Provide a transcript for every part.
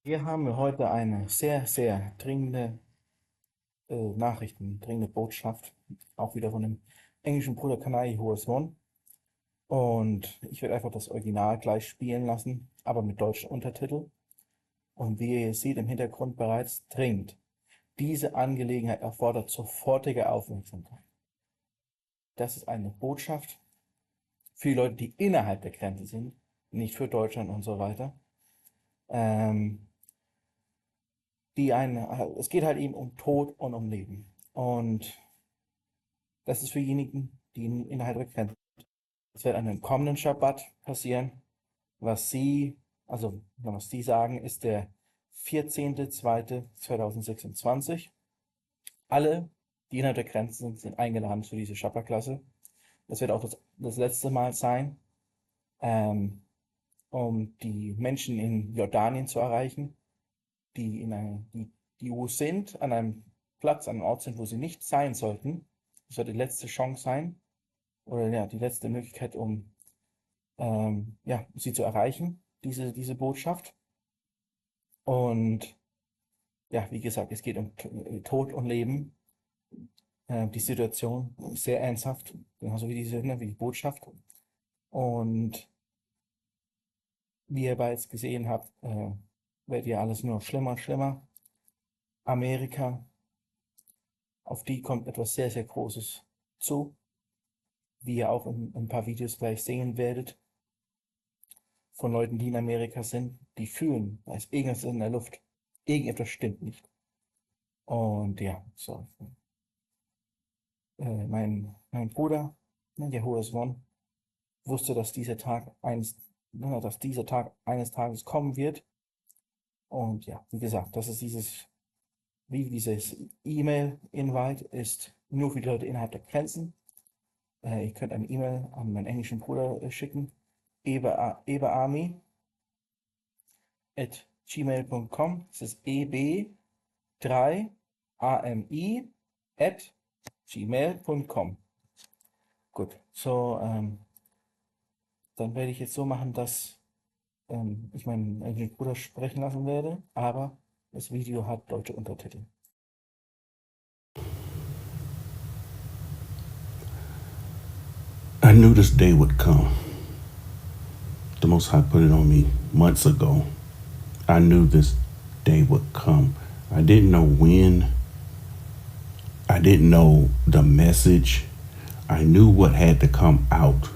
Hier haben wir heute eine sehr, sehr dringende dringende Botschaft, auch wieder von dem englischen Bruder Kanäle Yahuah Is One. Und ich werde einfach das Original gleich spielen lassen, aber mit deutschen Untertitel. Und wie ihr seht im Hintergrund bereits, dringend. Diese Angelegenheit erfordert sofortige Aufmerksamkeit. Das ist eine Botschaft für die Leute, die innerhalb der Grenze sind, nicht für Deutschland und so weiter. Es geht halt eben um Tod und um Leben. Und das ist für diejenigen, die innerhalb der Grenze sind. Das wird an dem kommenden Schabbat passieren. Was sie sagen, ist der 14.02.2026. Alle, die innerhalb der Grenze sind, sind eingeladen für diese Schabbat-Klasse. Das wird auch das letzte Mal sein, um die Menschen in Jordanien zu erreichen, die wo sind, an einem Platz, an einem Ort sind, wo sie nicht sein sollten. Das wird die letzte Chance sein, oder ja, die letzte Möglichkeit, um sie zu erreichen, diese Botschaft. Und ja, wie gesagt, es geht um Tod und Leben. Die Situation ist sehr ernsthaft, genauso wie wie die Botschaft. Und wie ihr bereits gesehen habt, wird ja alles nur schlimmer und schlimmer. Amerika, auf die kommt etwas sehr, sehr Großes zu, wie ihr auch in ein paar Videos gleich sehen werdet, von Leuten, die in Amerika sind, die fühlen, da ist irgendwas in der Luft, irgendetwas stimmt nicht. Und ja, so. Mein Bruder, Yahuah Is One, wusste, dass dieser Tag eines Tages kommen wird. Und ja, wie gesagt, dieses E-Mail-Invite ist nur für die Leute innerhalb der Grenzen. Ihr könnt eine E-Mail an meinen englischen Bruder schicken, ebeami@gmail.com. Das ist eb3ami@gmail.com. Gut, so, dann werde ich jetzt so machen, dass ich meinen englischen Bruder sprechen lassen werde, aber das Video hat deutsche Untertitel. I knew this day would come. The Most High put it on me months ago. I knew this day would come. I didn't know when. I didn't know the message. I knew what had to come out.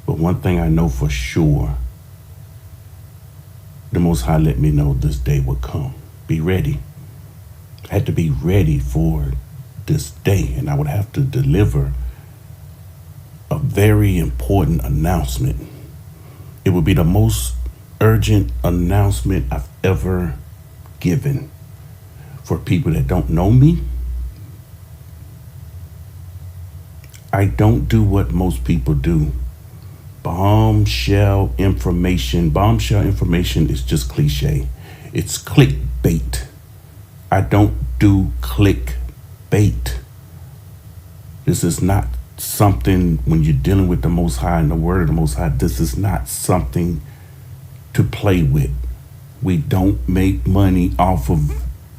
But one thing I know for sure, the Most High let me know this day would come. Be ready. I had to be ready for this day, and I would have to deliver a very important announcement. It would be the most urgent announcement I've ever given for people that don't know me. I don't do what most people do. Bombshell information. Bombshell information is just cliche. It's clickbait. I don't do clickbait. This is not something, when you're dealing with the Most High and the Word of the Most High, this is not something to play with. We don't make money off of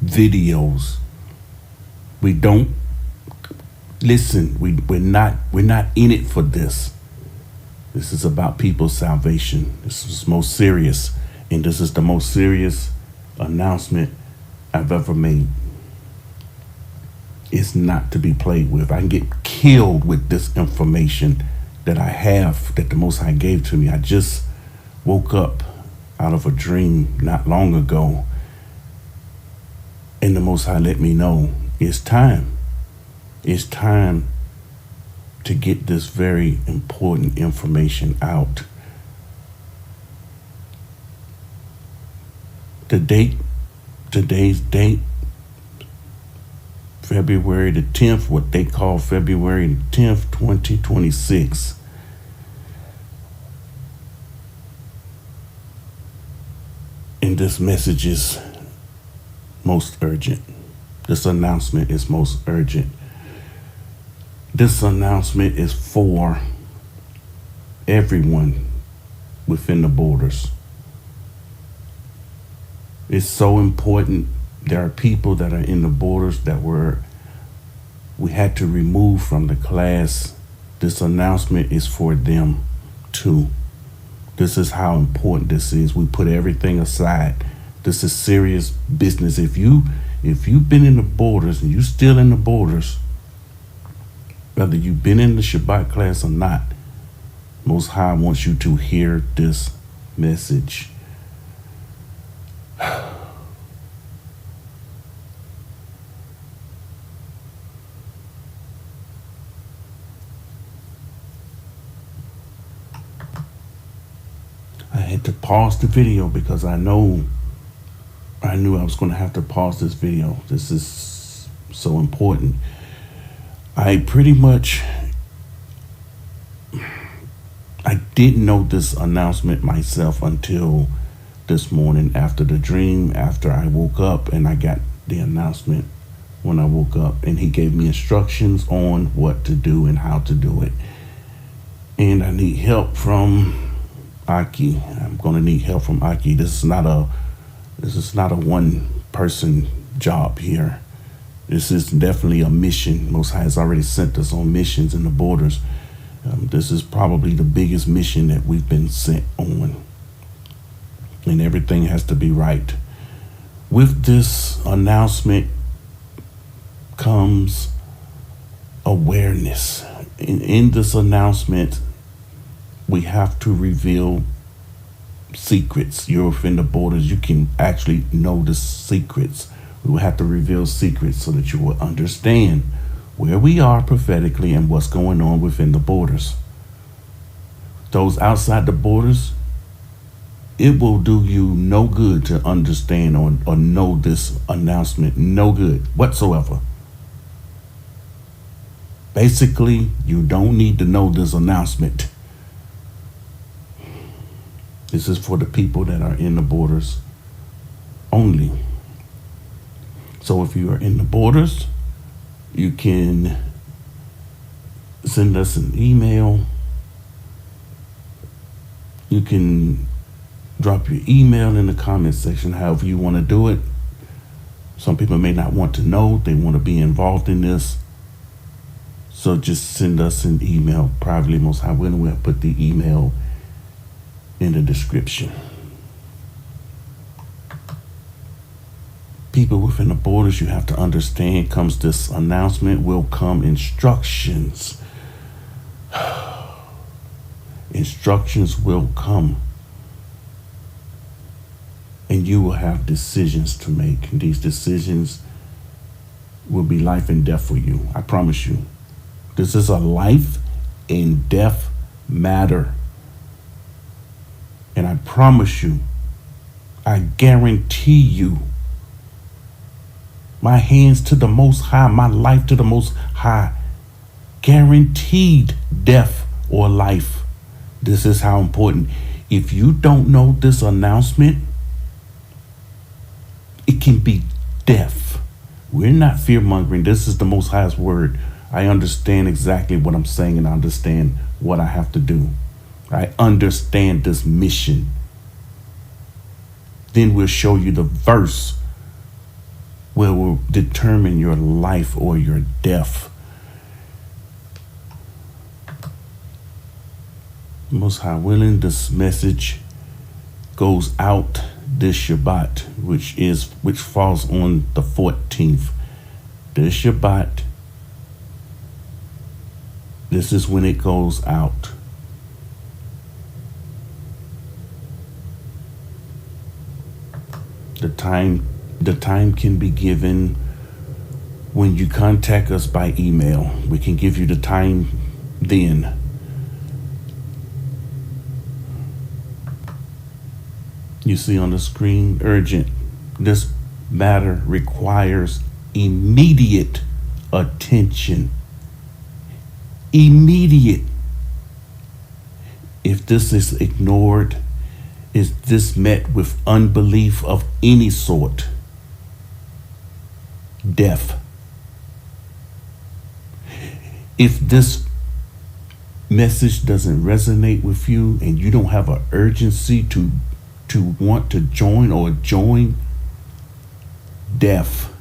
videos. We don't listen. We're not in it for this. This is about people's salvation. This is most serious, and this is the most serious announcement I've ever made. It's not to be played with. I can get killed with this information that I have, that the Most High gave to me. I just woke up out of a dream not long ago, and the Most High let me know it's time. It's time to get this very important information out. Today's date, February the 10th, what they call February the 10th, 2026. And this message is most urgent. This announcement is most urgent. This announcement is for everyone within the borders. It's so important. There are people that are in the borders that we had to remove from the class. This announcement is for them too. This is how important this is. We put everything aside. This is serious business. If you've been in the borders and you still in the borders, whether you've been in the Shabbat class or not, Most High wants you to hear this message. I had to pause the video because I knew I was going to have to pause this video. This is so important. I didn't know this announcement myself until this morning after the dream, after I woke up, and I got the announcement when I woke up, and he gave me instructions on what to do and how to do it. And I need help from Aki. I'm going to need help from Aki. This is not a one person job here. This is definitely a mission. Most High has already sent us on missions in the borders. This is probably the biggest mission that we've been sent on. And everything has to be right. With this announcement comes awareness. In this announcement, we have to reveal secrets. You're within the borders. You can actually know the secrets. We will have to reveal secrets so that you will understand where we are prophetically and what's going on within the borders. Those outside the borders, it will do you no good to understand or know this announcement. No good whatsoever. Basically, you don't need to know this announcement. This is for the people that are in the borders only. So if you are in the borders, you can send us an email. You can drop your email in the comment section, however you want to do it. Some people may not want to know. They want to be involved in this. So just send us an email privately. Most High willing, we'll put the email in the description. People within the borders, you have to understand, comes this announcement, will come instructions. Instructions will come. And you will have decisions to make. And these decisions will be life and death for you. I promise you. This is a life and death matter. And I promise you, I guarantee you, my hands to the Most High, my life to the Most High, guaranteed death or life. This is how important. If you don't know this announcement, it can be death. We're not fear-mongering. This is the Most High's word. I understand exactly what I'm saying, and I understand what I have to do. I understand this mission. Then we'll show you the verse where we'll determine your life or your death. Most High willing, this message goes out this Shabbat, which falls on the 14th. This Shabbat, this is when it goes out. The time can be given when you contact us by email. We can give you the time then. You see on the screen, urgent. This matter requires immediate attention. Immediate. If this is ignored, is this met with unbelief of any sort? Death. If this message doesn't resonate with you and you don't have an urgency to want to join or join deaf.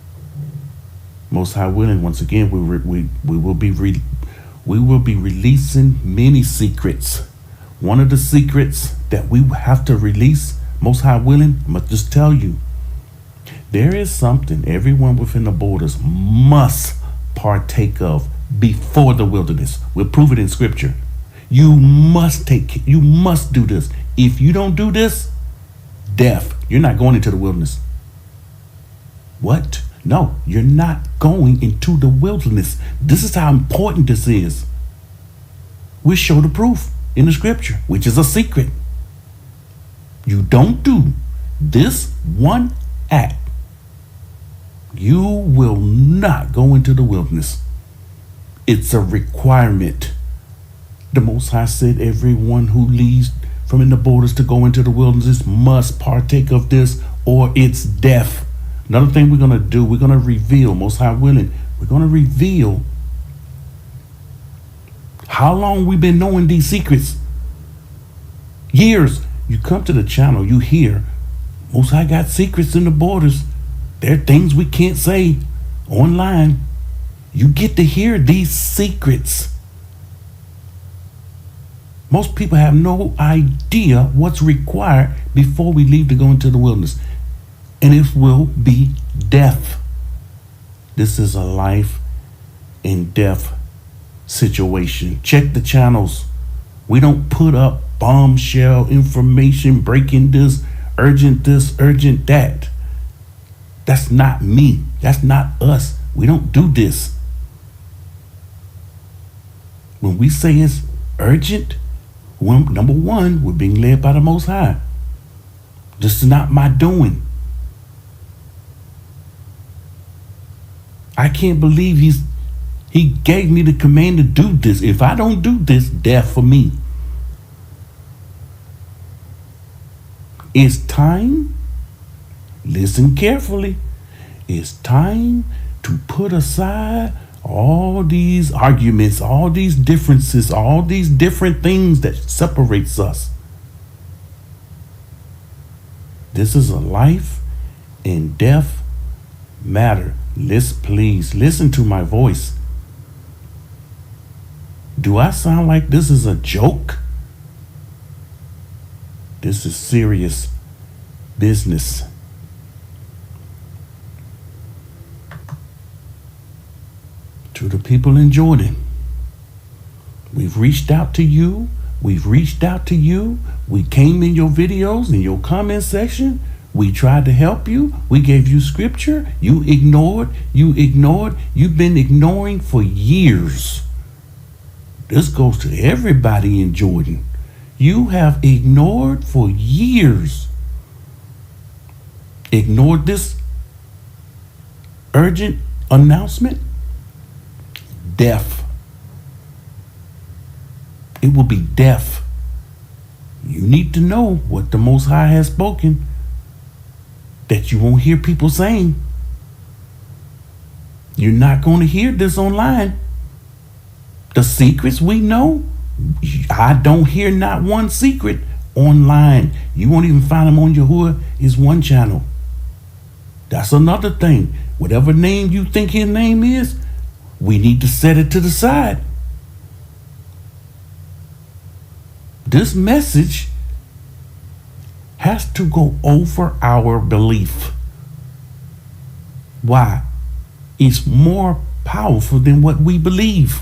Most High willing, once again, we will be releasing many secrets. One of the secrets that we have to release, Most High willing, I must just tell you, there is something everyone within the borders must partake of before the wilderness. We'll prove it in scripture. You must do this. If you don't do this, death. You're not going into the wilderness. What? No, you're not going into the wilderness. This is how important this is. We'll show the proof in the scripture, which is a secret. You don't do this one act, you will not go into the wilderness. It's a requirement. The Most High said everyone who leaves from in the borders to go into the wilderness must partake of this, or it's death. Another thing we're going to do, we're going to reveal, Most High willing, we're going to reveal how long we've been knowing these secrets. Years. You come to the channel, you hear, Most High got secrets in the borders. There are things we can't say online. You get to hear these secrets. Most people have no idea what's required before we leave to go into the wilderness. And it will be death. This is a life and death situation. Check the channels. We don't put up bombshell information, breaking this, urgent that. That's not me. That's not us. We don't do this. When we say it's urgent, number one, we're being led by the Most High. This is not my doing. I can't believe he gave me the command to do this. If I don't do this, death for me. It's time, listen carefully, it's time to put aside all these arguments, all these differences, all these different things that separates us. This is a life and death matter. Please listen to my voice. Do I sound like this is a joke? This is serious business. To the people in Jordan, we've reached out to you. We came in your videos, in your comment section. We tried to help you. We gave you scripture. You ignored. You've been ignoring for years. This goes to everybody in Jordan. You have ignored for years. Ignored this urgent announcement. Death. It will be death. You need to know what the Most High has spoken, that you won't hear people saying. You're not going to hear this online. The secrets we know, I don't hear not one secret online. You won't even find them on Yahuah Is One channel. That's another thing. Whatever name you think his name is, we need to set it to the side. This message has to go over our belief. Why? It's more powerful than what we believe.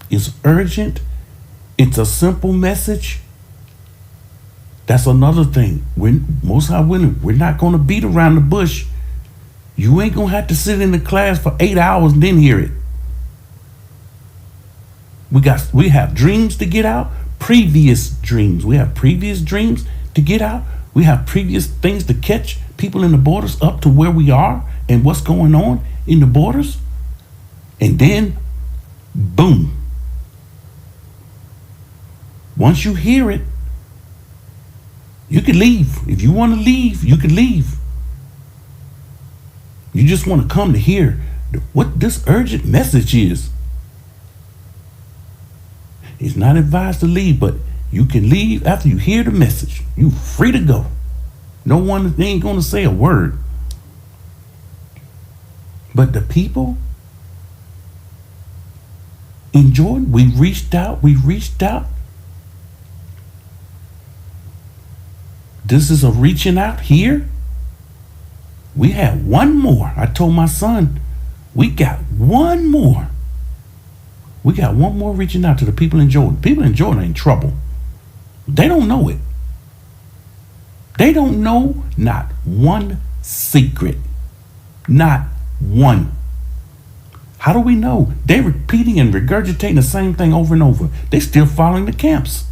It's urgent. It's a simple message. That's another thing. Most High willing, we're not going to beat around the bush. You ain't going to have to sit in the class for 8 hours and then hear it. We have dreams to get out, previous dreams. We have previous dreams to get out. We have previous things to catch people in the borders up to where we are and what's going on in the borders. And then, boom. Once you hear it, you can leave. If you want to leave, you can leave. You just want to come to hear what this urgent message is. It's not advised to leave, but you can leave after you hear the message. You're free to go. No one ain't going to say a word. But the people in Jordan, we reached out. This is a reaching out here. We had one more. I told my son, we got one more. We got one more reaching out to the people in Jordan. People in Jordan are in trouble. They don't know it. They don't know not one secret. Not one. How do we know? They're repeating and regurgitating the same thing over and over. They're still following the camps.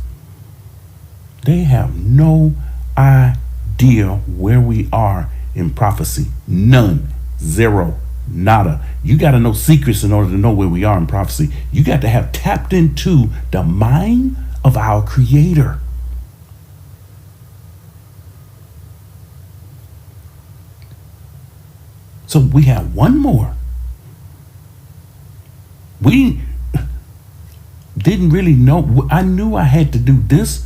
They have no idea where we are in prophecy. None. Zero. Nada. You got to know secrets in order to know where we are in prophecy. You got to have tapped into the mind of our Creator. So we have one more. We didn't really know. I knew I had to do this.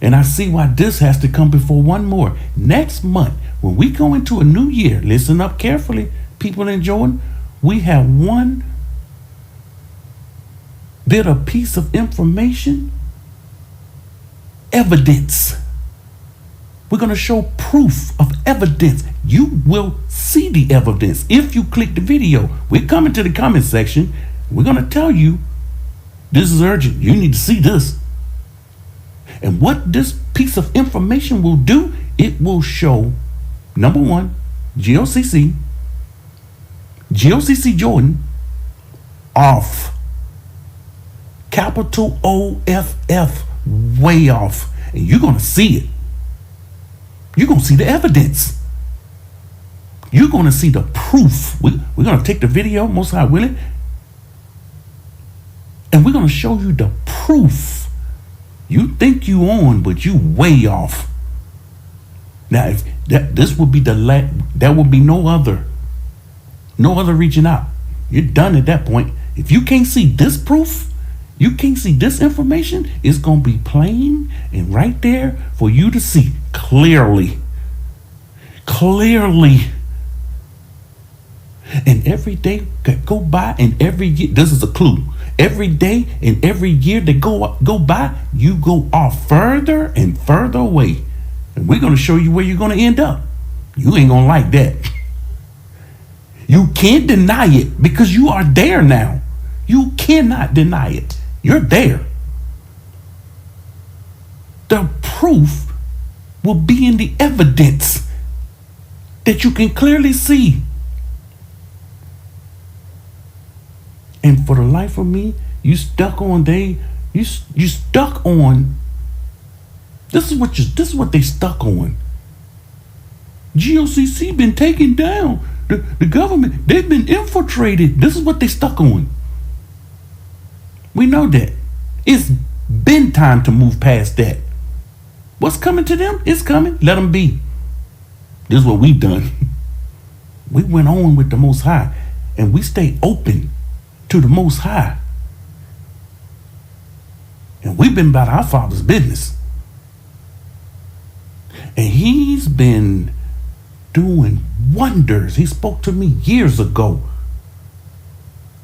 And I see why this has to come before one more. Next month, when we go into a new year, listen up carefully, people in Jordan, we have one bit of piece of information, evidence. We're going to show proof of evidence. You will see the evidence if you click the video. We're coming to the comment section. We're going to tell you this is urgent. You need to see this. And what this piece of information will do, it will show, number one, GOCC Jordan off. Capital OFF, way off. And you're going to see it. You're going to see the evidence. You're going to see the proof. We're going to take the video, Most High willing, and we're going to show you the proof. You think you on, but you way off. Now, if this would be there will be no other reaching out. You're done at that point. If you can't see this proof, you can't see this information, it's going to be plain and right there for you to see clearly. And every day that go by, and every year, this is a clue. Every day and every year that go by, you go off further and further away. And we're going to show you where you're going to end up. You ain't going to like that. You can't deny it because you are there now. You cannot deny it. You're there. The proof will be in the evidence that you can clearly see. And for the life of me, you stuck on you stuck on. This is what they stuck on. GOCC been taken down. The government, they've been infiltrated. This is what they stuck on. We know that. It's been time to move past that. What's coming to them? It's coming. Let them be. This is what we've done. We went on with the Most High, and we stay open to the Most High. And we've been about our Father's business. And He's been doing wonders. He spoke to me years ago.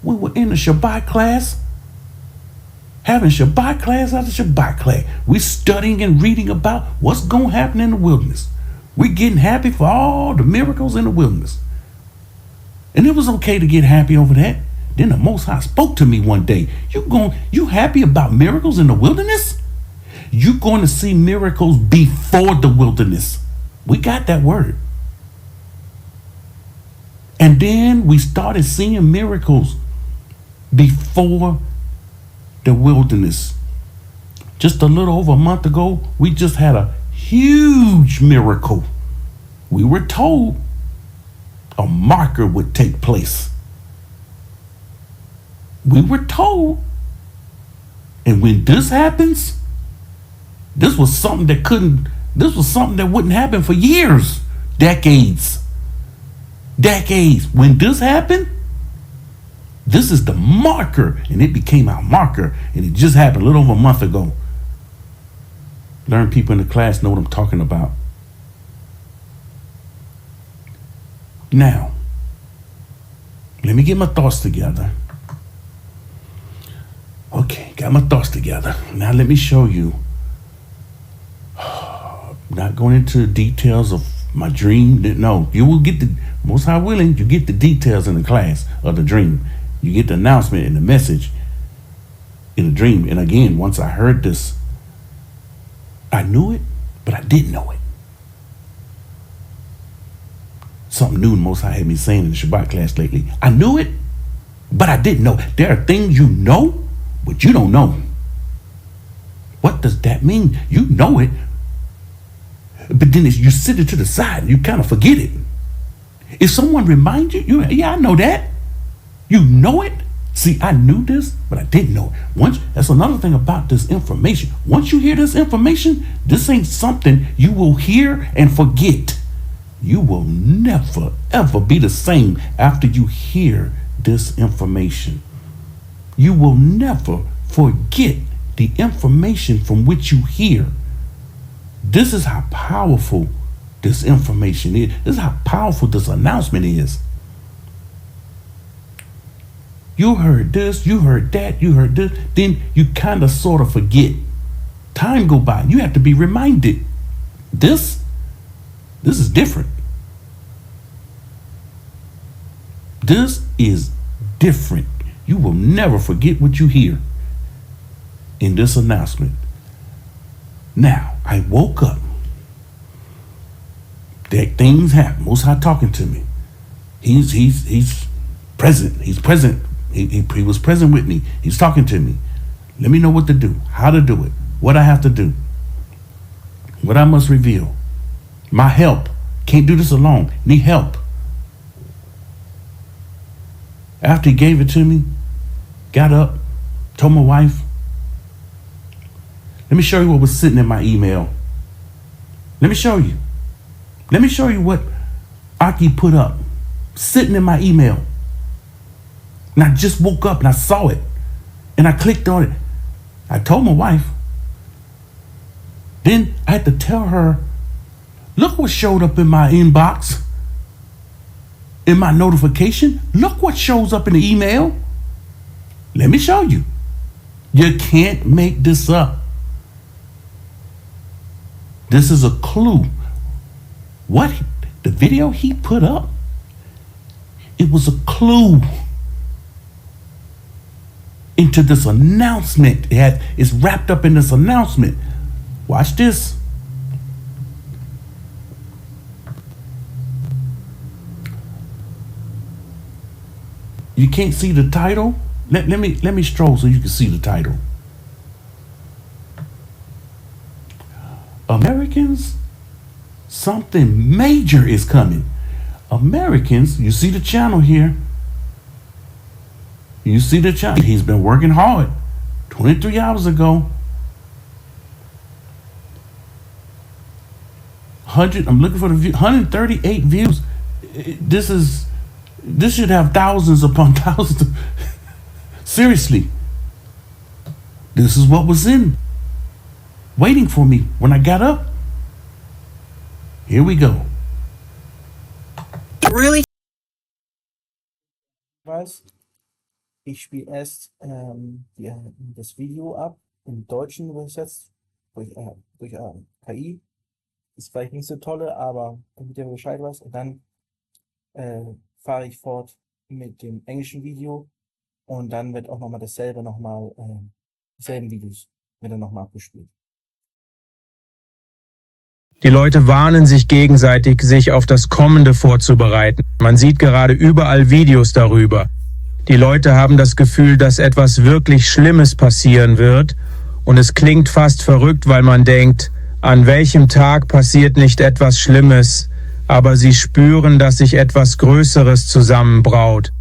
We were in a Shabbat class, having Shabbat class after Shabbat class. We're studying and reading about what's going to happen in the wilderness. We're getting happy for all the miracles in the wilderness. And it was okay to get happy over that. Then the Most High spoke to me one day. You happy about miracles in the wilderness? You're going to see miracles before the wilderness. We got that word. And then we started seeing miracles before the wilderness. Just a little over a month ago, we just had a huge miracle. We were told a marker would take place. We were told. And when this happens, this was something that wouldn't happen for years, decades. When this happened, this is the marker, and it became our marker, and it just happened a little over a month ago. Learn people in the class know what I'm talking about. Now, Let me get my thoughts together. Okay, got my thoughts together. Now let me show you. Not going into details of my dream. No, you will get the, most high willing, you get the details in the class of the dream. You get the announcement and the message in the dream. And again, once I heard this, I knew it, but I didn't know it. Something new Most High had me saying in the Shabbat class lately. I knew it, but I didn't know. There are things you know, but you don't know. What does that mean? You know it, but then you sit it to the side and you kind of forget it. If someone reminds you, yeah, I know that. You know it. See, I knew this, but I didn't know it. That's another thing about this information. Once you hear this information, this ain't something you will hear and forget. You will never, ever be the same after you hear this information. You will never forget the information from which you hear. This is how powerful this information is. This is how powerful this announcement is. You heard this, you heard that, you heard this, then you kind of sort of forget. Time go by, you have to be reminded. This is different. This is different. You will never forget what you hear in this announcement. Now, I woke up. That things happen. Most High talking to me. He's present. He's present. He was present with me. He's talking to me. Let me know what to do, how to do it, what I have to do, what I must reveal. My help. Can't do this alone. Need help. After he gave it to me, got up, told my wife, let me show you what was sitting in my email. Let me show you. Let me show you what Aki put up, sitting in my email. And I just woke up and I saw it. And I clicked on it. I told my wife. Then I had to tell her, look what showed up in my inbox, in my notification. Look what shows up in the email. Let me show you. You can't make this up. This is a clue. What the video he put up, it was a clue into this announcement. It's wrapped up in this announcement. Watch this. You can't see the title? Let me stroll so you can see the title. Americans, something major is coming. Americans, you see the channel here. You see the channel. He's been working hard. 23 hours ago. I'm looking for the view. 138 views. This should have thousands upon thousands. Seriously. This is what was waiting for me when I got up. Here we go. Really? Ich spiele erst das Video ab, im Deutschen übersetzt, durch KI. Ist vielleicht nicht so tolle, aber damit ihr Bescheid weiß. Und dann fahre ich fort mit dem englischen Video und dann wird auch nochmal dieselben Videos werden nochmal abgespielt. Die Leute warnen sich gegenseitig, sich auf das Kommende vorzubereiten. Man sieht gerade überall Videos darüber. Die Leute haben das Gefühl, dass etwas wirklich Schlimmes passieren wird. Und es klingt fast verrückt, weil man denkt, an welchem Tag passiert nicht etwas Schlimmes? Aber sie spüren, dass sich etwas Größeres zusammenbraut.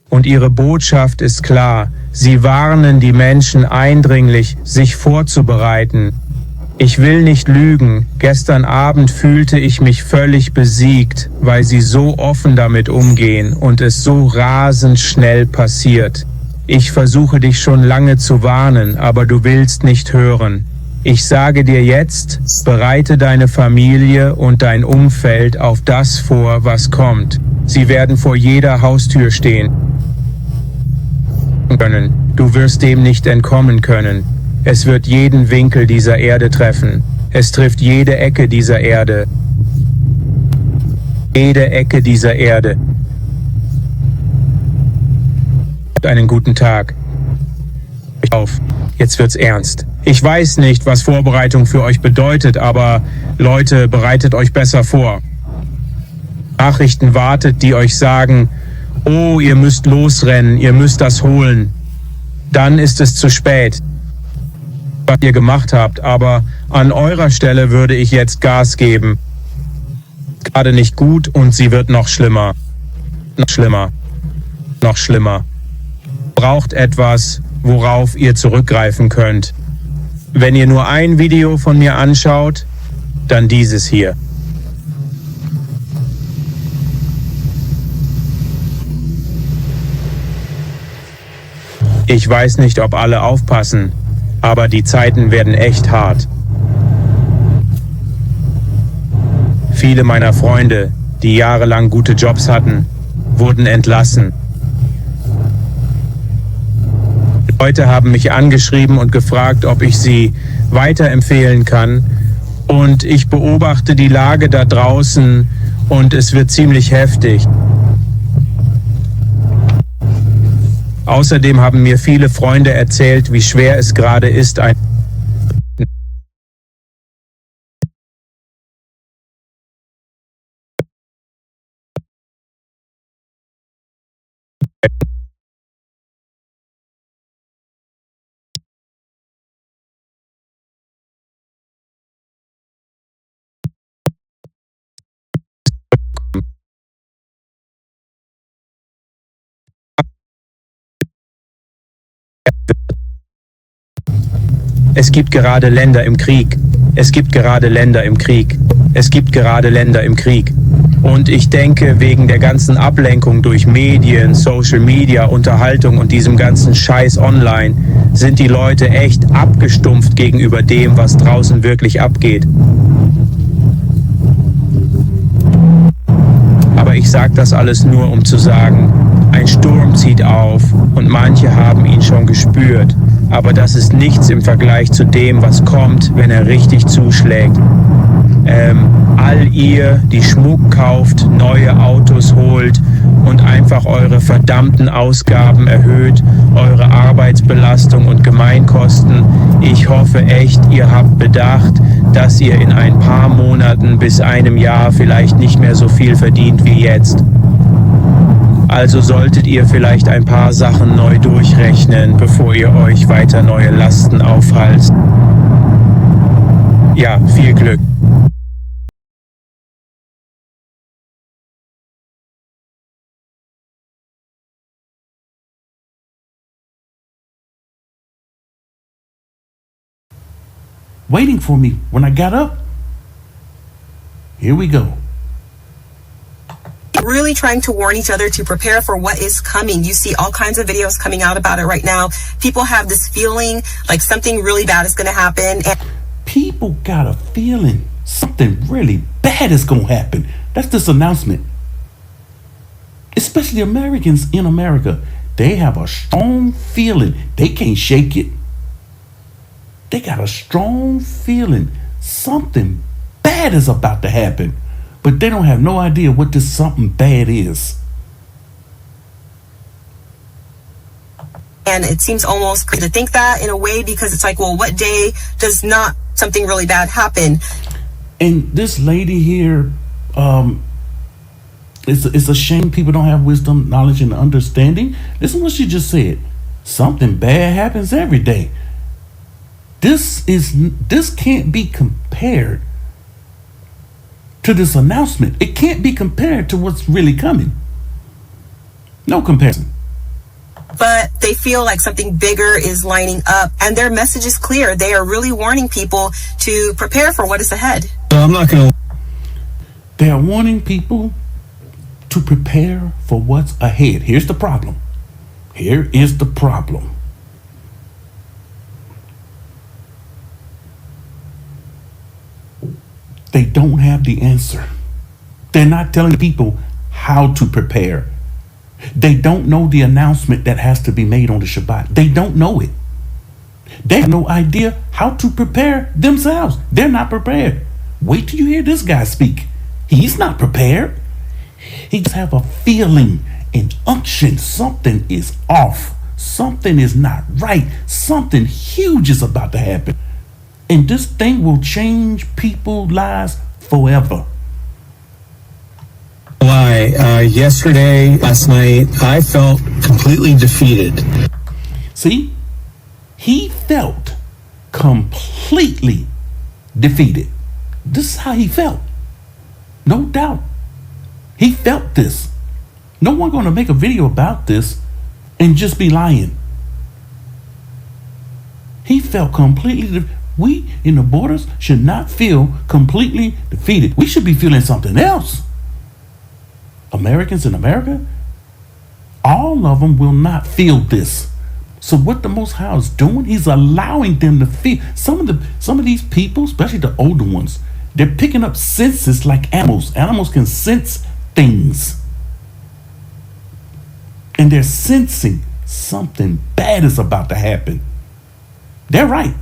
Und ihre Botschaft ist klar. Sie warnen die Menschen eindringlich, sich vorzubereiten. Ich will nicht lügen, gestern Abend fühlte ich mich völlig besiegt, weil sie so offen damit umgehen und es so rasend schnell passiert. Ich versuche dich schon lange zu warnen, aber du willst nicht hören. Ich sage dir jetzt, bereite deine Familie und dein Umfeld auf das vor, was kommt. Sie werden vor jeder Haustür stehen können. Du wirst dem nicht entkommen können. Es wird jeden Winkel dieser Erde treffen. Es trifft jede Ecke dieser Erde. Jede Ecke dieser Erde. Habt einen guten Tag. Auf. Jetzt wird's ernst. Ich weiß nicht, was Vorbereitung für euch bedeutet, aber Leute, bereitet euch besser vor. Nachrichten wartet, die euch sagen, oh, ihr müsst losrennen, ihr müsst das holen. Dann ist es zu spät, was ihr gemacht habt, aber an eurer Stelle würde ich jetzt Gas geben. Gerade nicht gut und sie wird noch schlimmer. Noch schlimmer. Noch schlimmer. Braucht etwas, worauf ihr zurückgreifen könnt. Wenn ihr nur ein Video von mir anschaut, dann dieses hier. Ich weiß nicht, ob alle aufpassen, aber die Zeiten werden echt hart. Viele meiner Freunde, die jahrelang gute Jobs hatten, wurden entlassen. Leute haben mich angeschrieben und gefragt, ob ich sie weiterempfehlen kann. Und ich beobachte die Lage da draußen und es wird ziemlich heftig. Außerdem haben mir viele Freunde erzählt, wie schwer es gerade ist, ein Es gibt gerade Länder im Krieg. Es gibt gerade Länder im Krieg. Es gibt gerade Länder im Krieg. Und ich denke, wegen der ganzen Ablenkung durch Medien, Social Media, Unterhaltung und diesem ganzen Scheiß online, sind die Leute echt abgestumpft gegenüber dem, was draußen wirklich abgeht. Aber ich sage das alles nur, um zu sagen, ein Sturm zieht auf und manche haben ihn schon gespürt. Aber das ist nichts im Vergleich zu dem, was kommt, wenn er richtig zuschlägt. All ihr, die Schmuck kauft, neue Autos holt und einfach eure verdammten Ausgaben erhöht, eure Arbeitsbelastung und Gemeinkosten. Ich hoffe echt, ihr habt bedacht, dass ihr in ein paar Monaten bis einem Jahr vielleicht nicht mehr so viel verdient wie jetzt. Also solltet ihr vielleicht ein paar Sachen neu durchrechnen, bevor ihr euch weiter neue Lasten aufhalst. Ja, viel Glück. Waiting for me when I got up. Here we go. Really trying to warn each other to prepare for what is coming. You see all kinds of videos coming out about it right now. People have this feeling like something really bad is going to happen. People got a feeling something really bad is going to happen. That's this announcement. Especially Americans in America. They have a strong feeling. They can't shake it. They got a strong feeling something bad is about to happen. But they don't have no idea what this something bad is. And it seems almost crazy to think that in a way, because it's like, well, what day does not something really bad happen? And this lady here, it's a shame people don't have wisdom, knowledge, and understanding. Listen what she just said. Something bad happens every day. This can't be compared to this announcement. It can't be compared to what's really coming. No comparison. But they feel like something bigger is lining up, and their message is clear. They are really warning people to prepare for what is ahead. They are warning people to prepare for what's ahead. Here's the problem. Here is the problem. They don't have the answer. They're not telling people how to prepare. They don't know the announcement that has to be made on the Shabbat. They don't know it. They have no idea how to prepare themselves. They're not prepared. Wait till you hear this guy speak. He's not prepared. He just have a feeling, an unction. Something is off. Something is not right. Something huge is about to happen. And this thing will change people's lives forever. Yesterday, last night, I felt completely defeated. See, he felt completely defeated. This is how he felt. No doubt. He felt this. No one going to make a video about this and just be lying. He felt completely we in the borders should not feel completely defeated. We should be feeling something else. Americans in America, all of them will not feel this. So what the Most High is doing, he's allowing them to feel. Some of these people, especially the older ones, they're picking up senses like animals. Animals can sense things. And they're sensing something bad is about to happen. They're right.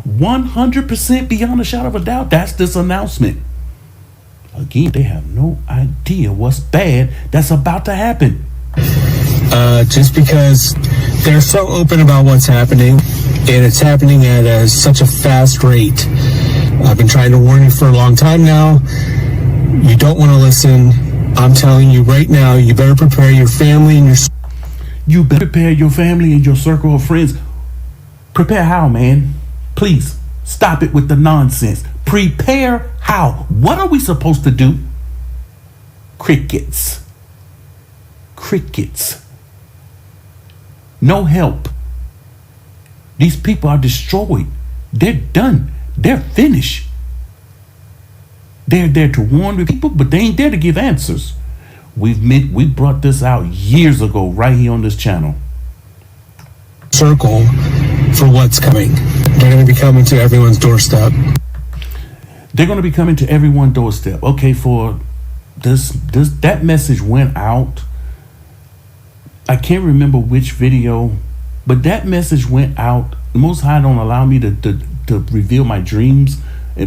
100% beyond a shadow of a doubt, that's this announcement. Again, they have no idea what's bad that's about to happen. Just because they're so open about what's happening, and it's happening at such a fast rate. I've been trying to warn you for a long time now. You don't want to listen. I'm telling you right now, you better prepare your family and You better prepare your family and your circle of friends. Prepare how, man? Please, stop it with the nonsense. Prepare how? What are we supposed to do? Crickets. Crickets. No help. These people are destroyed. They're done. They're finished. They're there to warn the people, but they ain't there to give answers. We brought this out years ago right here on this channel. Circle for what's coming. They're going to be coming to everyone's doorstep. They're going to be coming to everyone's doorstep. Okay, for that message went out. I can't remember which video, but that message went out. The Most High don't allow me to reveal my dreams,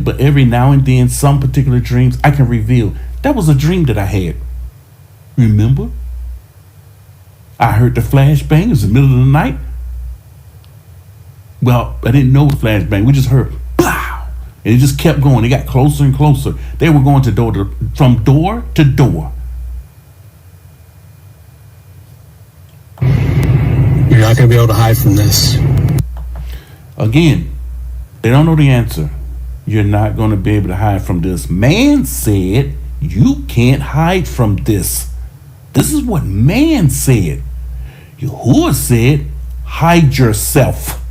but every now and then, some particular dreams I can reveal. That was a dream that I had. Remember? I heard the flashbang. It was the middle of the night. Well, I didn't know the flashbang. We just heard, wow, and it just kept going. It got closer and closer. They were going from door to door. You're not going to be able to hide from this. Again, they don't know the answer. You're not going to be able to hide from this. Man said you can't hide from this. This is what man said. Yahuah said, hide yourself.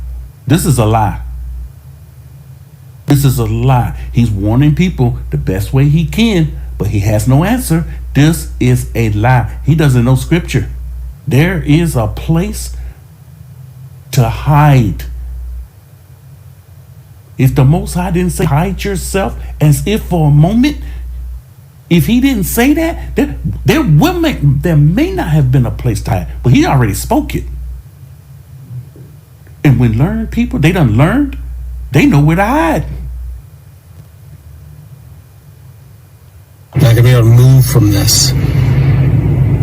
This is a lie. This is a lie. He's warning people the best way he can, but he has no answer. This is a lie. He doesn't know scripture. There is a place to hide. If the Most High didn't say hide yourself, as if for a moment, if he didn't say that, there may not have been a place to hide, but he already spoke it. And when learned people, they done learned, they know where to hide. Not going to be able to move from this.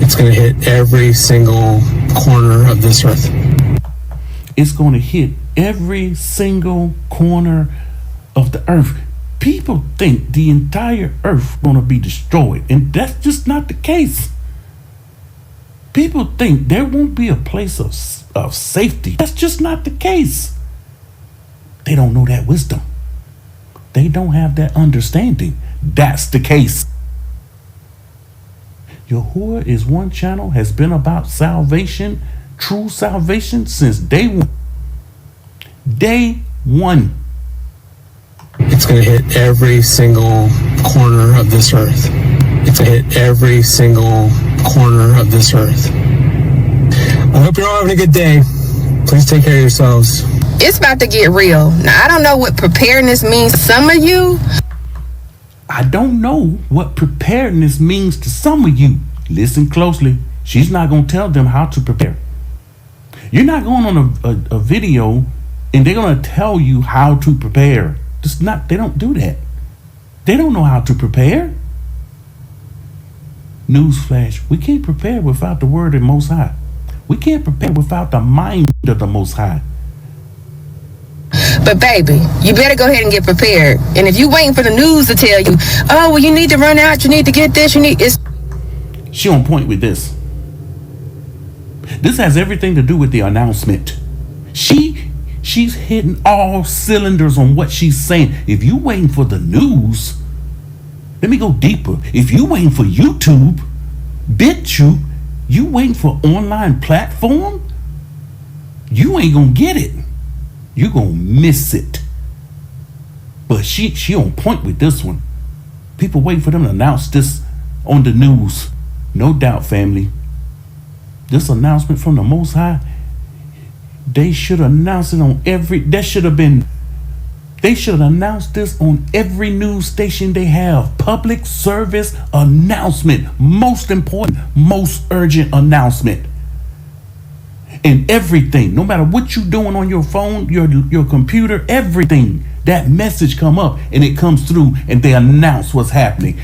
It's going to hit every single corner of this earth. It's going to hit every single corner of the earth. People think the entire earth is going to be destroyed, and that's just not the case. People think there won't be a place of safety. That's just not the case. They don't know that wisdom. They don't have that understanding. That's the case. Yahuah Is One channel has been about salvation, true salvation, since day one. Day one. It's going to hit every single corner of this earth. It's going to hit every single corner of this earth. I hope you're all having a good day. Please take care of yourselves. It's about to get real. Now, I don't know what preparedness means to some of you. I don't know what preparedness means to some of you. Listen closely. She's not going to tell them how to prepare. You're not going on a video and they're going to tell you how to prepare. They don't do that. They don't know how to prepare. Newsflash, we can't prepare without the word of the Most High. We can't prepare without the mind of the Most High. But baby, you better go ahead and get prepared. And if you're waiting for the news to tell you, oh, well, you need to run out, you need to get this, She on point with this. This has everything to do with the announcement. She's hitting all cylinders on what she's saying. If you waiting for the news, let me go deeper. If you waiting for YouTube, BitChute, you waiting for online platform, you ain't gonna get it. You gonna miss it. But she on point with this one. People waiting for them to announce this on the news. No doubt, family. This announcement from the Most High, they should announce it on they should have announced this on every news station they have. Public service announcement. Most important, most urgent announcement. And everything, no matter what you're doing on your phone, your computer, everything, that message come up and it comes through and they announce what's happening.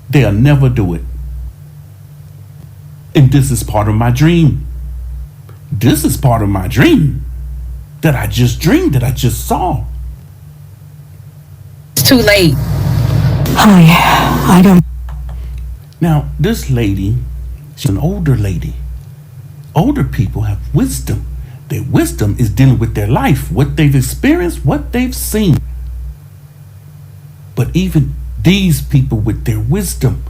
They'll never do it. And this is part of my dream. This is part of my dream that I just dreamed, that I just saw. It's too late. I don't. Now, this lady, she's an older lady. Older people have wisdom. Their wisdom is dealing with their life, what they've experienced, what they've seen. But even these people with their wisdom,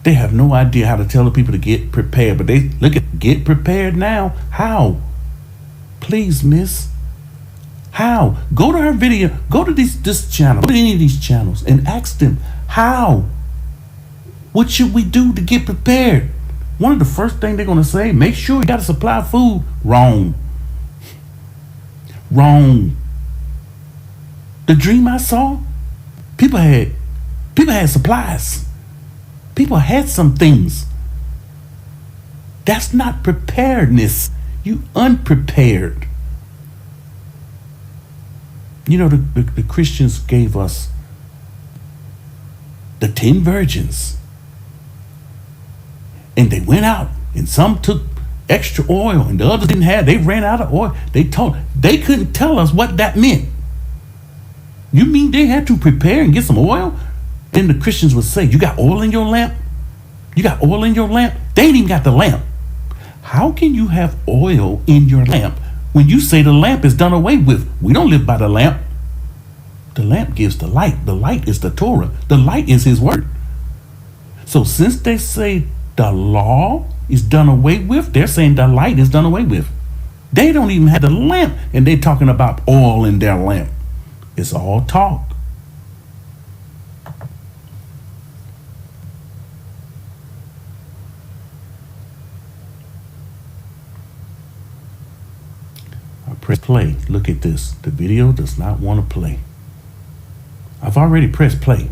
they have no idea how to tell the people to get prepared. But they look at get prepared now. How? Please, miss. How? Go to her video. Go to this channel. Go to any of these channels and ask them how. What should we do to get prepared? One of the first things they're going to say, make sure you got a supply of food. Wrong. Wrong. The dream I saw, people had supplies. People had some things. That's not preparedness. You unprepared. You know, the Christians gave us the 10 virgins. And they went out and some took extra oil and the others didn't have. They ran out of oil. They couldn't tell us what that meant. You mean they had to prepare and get some oil? Then the Christians would say, you got oil in your lamp? You got oil in your lamp? They ain't even got the lamp. How can you have oil in your lamp when you say the lamp is done away with? We don't live by the lamp. The lamp gives the light. The light is the Torah. The light is his word. So since they say the law is done away with, they're saying the light is done away with. They don't even have the lamp and they're talking about oil in their lamp. It's all talk. I press play. Look at this. The video does not want to play. I've already pressed play.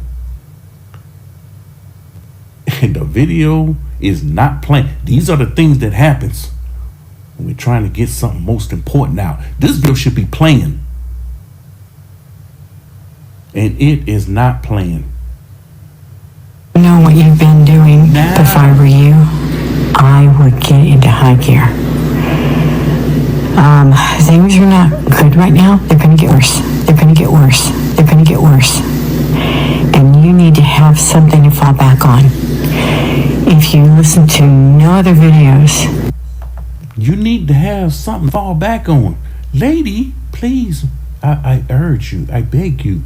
And the video is not playing. These are the things that happens when we're trying to get something most important out. This video should be playing. And it is not playing. You know what you've been doing. Now, if I were you, I would get into high gear. Things are not good right now. They're going to get worse. They're going to get worse. They're going to get worse. And you need to have something to fall back on. If you listen to no other videos, you need to have something to fall back on. Lady, please, I urge you, I beg you.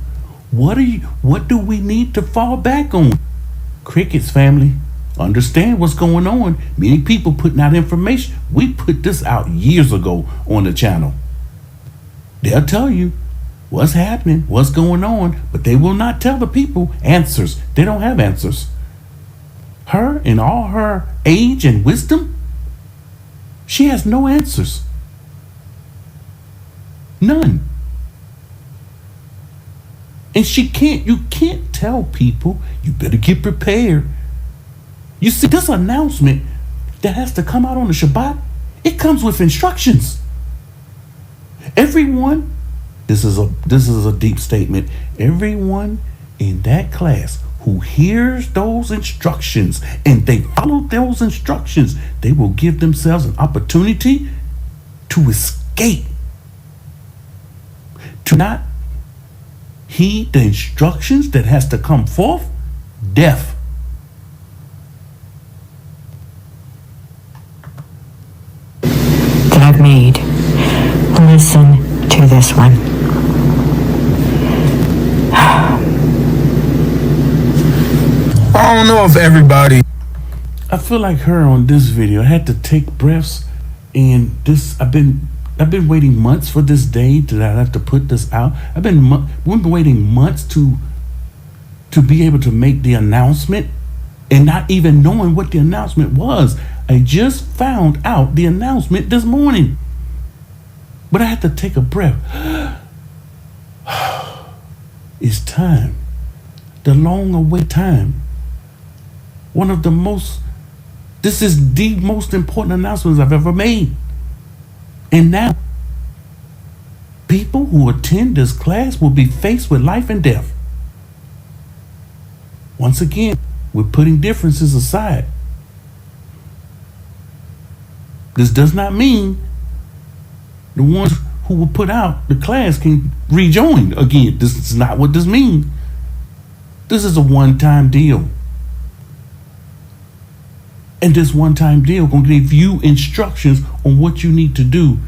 What do we need to fall back on? Crickets, family. Understand what's going on. Many people putting out information. We put this out years ago on the channel. They'll tell you what's happening, what's going on, but they will not tell the people answers. They don't have answers. Her, in all her age and wisdom, she has no answers. None. And you can't tell people, you better get prepared. You see, this announcement that has to come out on the Shabbat, it comes with instructions. Everyone, this is a deep statement. Everyone in that class who hears those instructions and they follow those instructions, they will give themselves an opportunity to escape, to not heed the instructions that has to come forth, death. That I've made. Listen to this one. I don't know if everybody. I feel like her on this video. I had to take breaths, and this I've been waiting months for this day that I have to put this out. We've been waiting months to be able to make the announcement, and not even knowing what the announcement was. I just found out the announcement this morning, but I had to take a breath. It's time, the long-awaited time. This is the most important announcements I've ever made. And now, people who attend this class will be faced with life and death. Once again, we're putting differences aside. This does not mean the ones who will put out the class can rejoin again. This is not what this means. This is a one-time deal. And this one-time deal going to give you instructions on what you need to do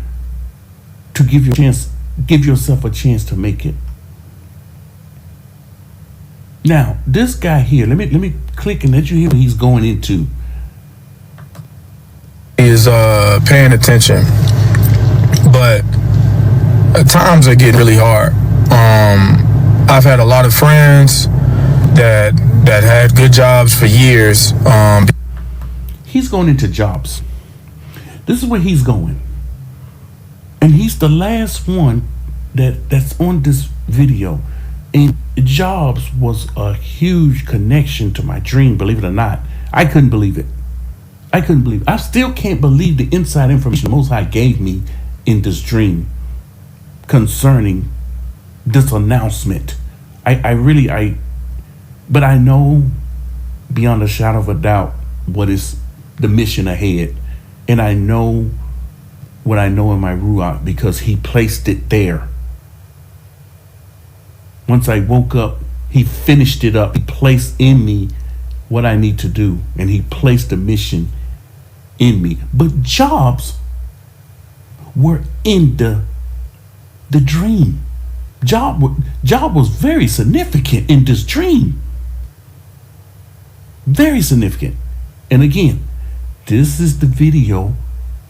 to give yourself a chance to make it. Now, this guy here, let me click and let you hear what he's going into. Is paying attention, but at times it get really hard. I've had a lot of friends that had good jobs for years. He's going into jobs. This is where he's going, and he's the last one that's on this video. And jobs was a huge connection to my dream. Believe it or not, I couldn't believe it. I still can't believe the inside information the Most High gave me in this dream concerning this announcement. But I know beyond a shadow of a doubt what is the mission ahead. And I know what I know in my Ruach because he placed it there. Once I woke up, he finished it up. He placed in me what I need to do, and he placed the mission in me. But jobs were in the dream. Job was very significant in this dream. Very significant. And again, this is the video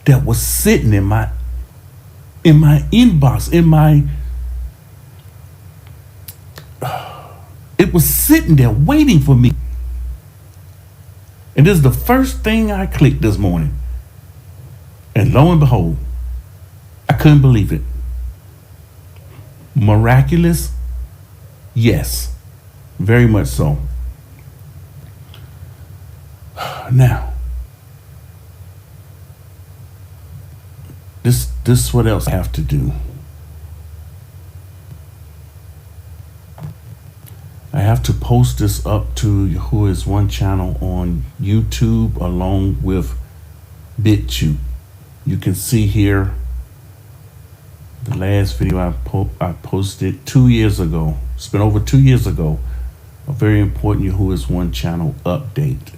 that was sitting in my inbox, it was sitting there waiting for me. And this is the first thing I clicked this morning. And lo and behold, I couldn't believe it. Miraculous? Yes, very much so. Now, this is what else I have to do. I have to post this up to Yahuah Is One channel on YouTube along with BitChute. You can see here the last video I posted 2 years ago. It's been over 2 years ago. A very important Yahuah Is One channel update.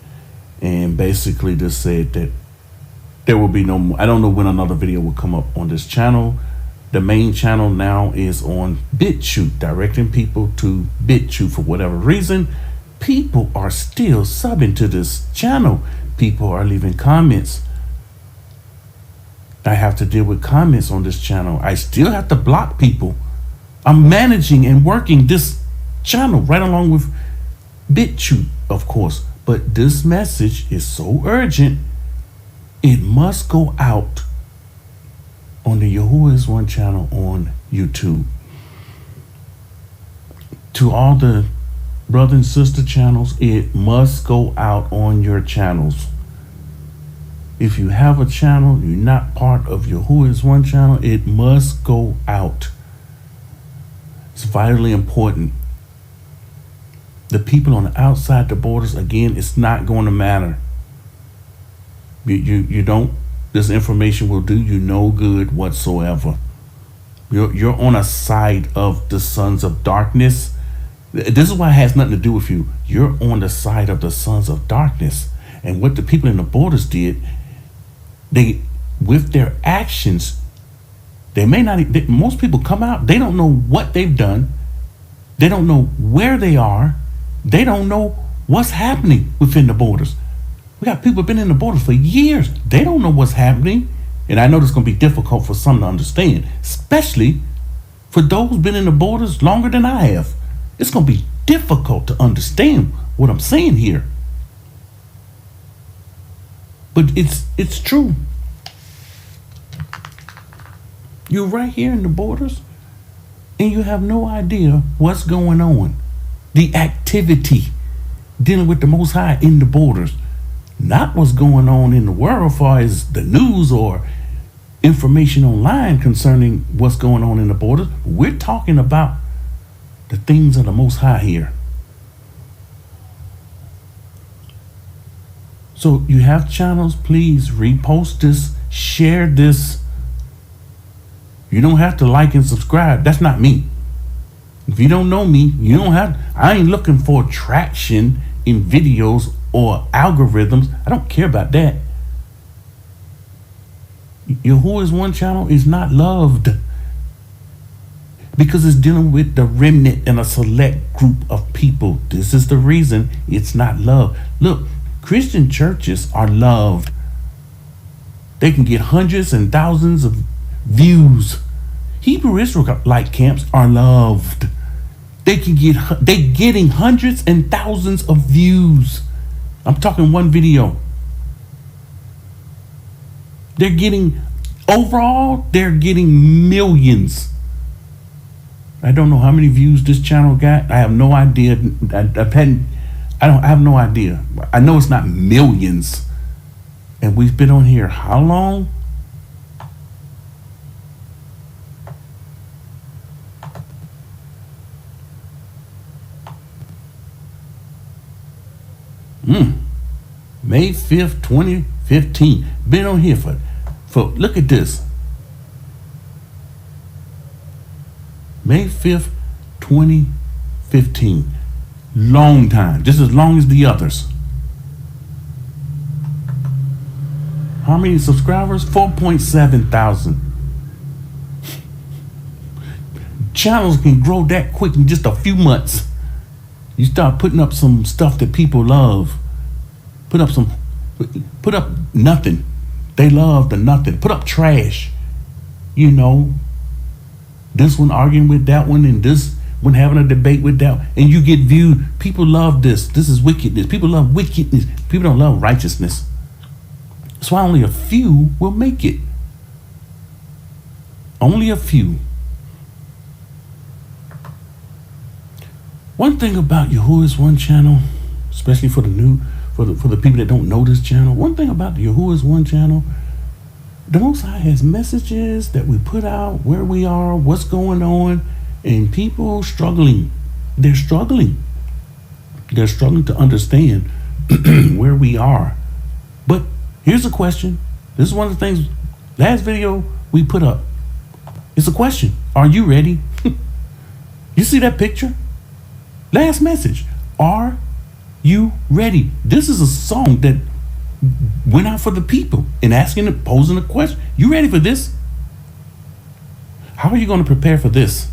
And basically just said that there will be no more. I don't know when another video will come up on this channel. The main channel now is on BitChute, directing people to BitChute for whatever reason. People are still subbing to this channel. People are leaving comments. I have to deal with comments on this channel. I still have to block people. I'm managing and working this channel right along with BitChute, of course. But this message is so urgent, it must go out on the Yahuah Is One channel on YouTube. To all the brother and sister channels, it must go out on your channels. If you have a channel, you're not part of Yahuah Is One channel, it must go out. It's vitally important. The people on the outside the borders, again, it's not going to matter. You don't, this information will do you no good whatsoever. You're on a side of the sons of darkness. This is why it has nothing to do with you. You're on the side of the sons of darkness. And what the people in the borders did, they, with their actions, they may not, most people come out, they don't know what they've done. They don't know where they are. They don't know what's happening within the borders. We got people been in the borders for years. They don't know what's happening. And I know it's going to be difficult for some to understand, especially for those been in the borders longer than I have. It's going to be difficult to understand what I'm saying here. But it's true. You're right here in the borders and you have no idea what's going on. The activity dealing with the Most High in the borders. Not what's going on in the world as far as the news or information online concerning what's going on in the borders. We're talking about the things of the Most High here. So you have channels, please repost this, share this. You don't have to like and subscribe. That's not me. If you don't know me, you don't have, I ain't looking for traction in videos or algorithms. I don't care about that. Yahuah Is One channel is not loved because it's dealing with the remnant and a select group of people. This is the reason it's not loved. Look, Christian churches are loved. They can get hundreds and thousands of views. Hebrew Israelite camps are loved. They getting hundreds and thousands of views. I'm talking one video. They're getting, overall, they're getting millions. I don't know how many views this channel got. I have no idea. I have no idea. I know it's not millions. And we've been on here how long? May 5th, 2015. Been on here for look at this. May 5th, 2015. Long time, just as long as the others. How many subscribers? 4.7 thousand. Channels can grow that quick in just a few months. You start putting up some stuff that people love. Put up nothing. They love the nothing. Put up trash. You know, this one arguing with that one and this one having a debate with that one. And you get viewed. People love this. This is wickedness. People love wickedness. People don't love righteousness. That's why only a few will make it. Only a few. One thing about Yahuah Is One channel, especially for the people that don't know this channel, one thing about the Yahuah Is One channel, the Most High has messages that we put out, where we are, what's going on, and people struggling. They're struggling. They're struggling to understand where we are. But here's a question. This is one of the things, last video we put up. It's a question. Are you ready? You see that picture? Last message. Are you ready? This is a song that went out for the people and posing a question. You ready for this? How are you going to prepare for this?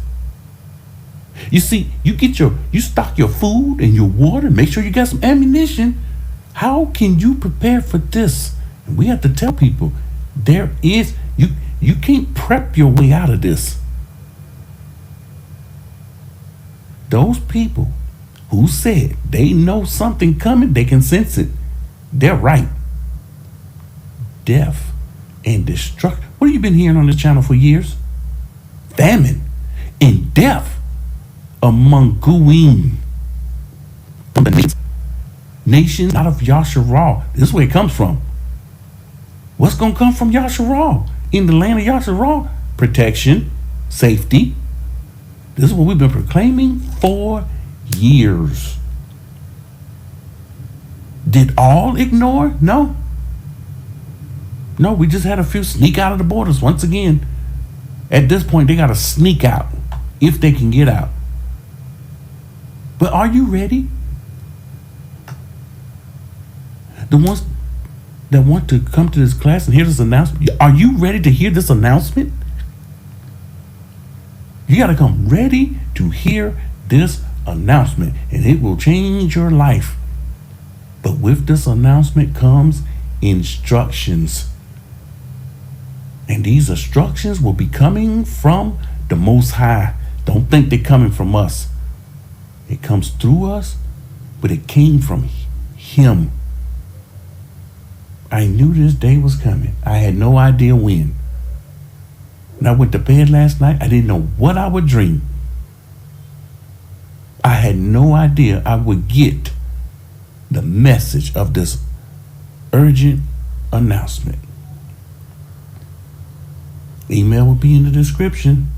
You see, you stock your food and your water, make sure you got some ammunition. How can you prepare for this? And we have to tell people you can't prep your way out of this. Those people who said they know something coming, they can sense it. They're right. Death and destruction. What have you been hearing on this channel for years? Famine and death among Guim, from the nations out of Yasharal. This is where it comes from. What's going to come from Yasharal? In the land of Yasharal? Protection, safety. This is what we've been proclaiming for years. Did all ignore? No. No, we just had a few sneak out of the borders once again. At this point, they got to sneak out if they can get out. But are you ready? The ones that want to come to this class and hear this announcement, are you ready to hear this announcement? You got to come ready to hear this announcement, and it will change your life. But with this announcement comes instructions. And these instructions will be coming from the Most High. Don't think they're coming from us. It comes through us, but it came from Him. I knew this day was coming. I had no idea when. When I went to bed last night, I didn't know what I would dream. I had no idea I would get the message of this urgent announcement. Email will be in the description.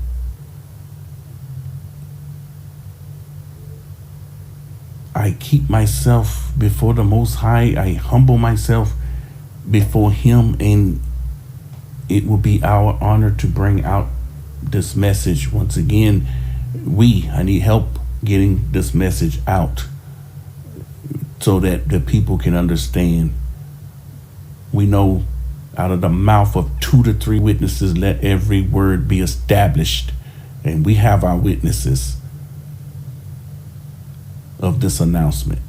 I keep myself before the Most High. I humble myself before Him, and it will be our honor to bring out this message. Once again, I need help getting this message out so that the people can understand. We know out of the mouth of 2 to 3 witnesses, let every word be established. And we have our witnesses of this announcement.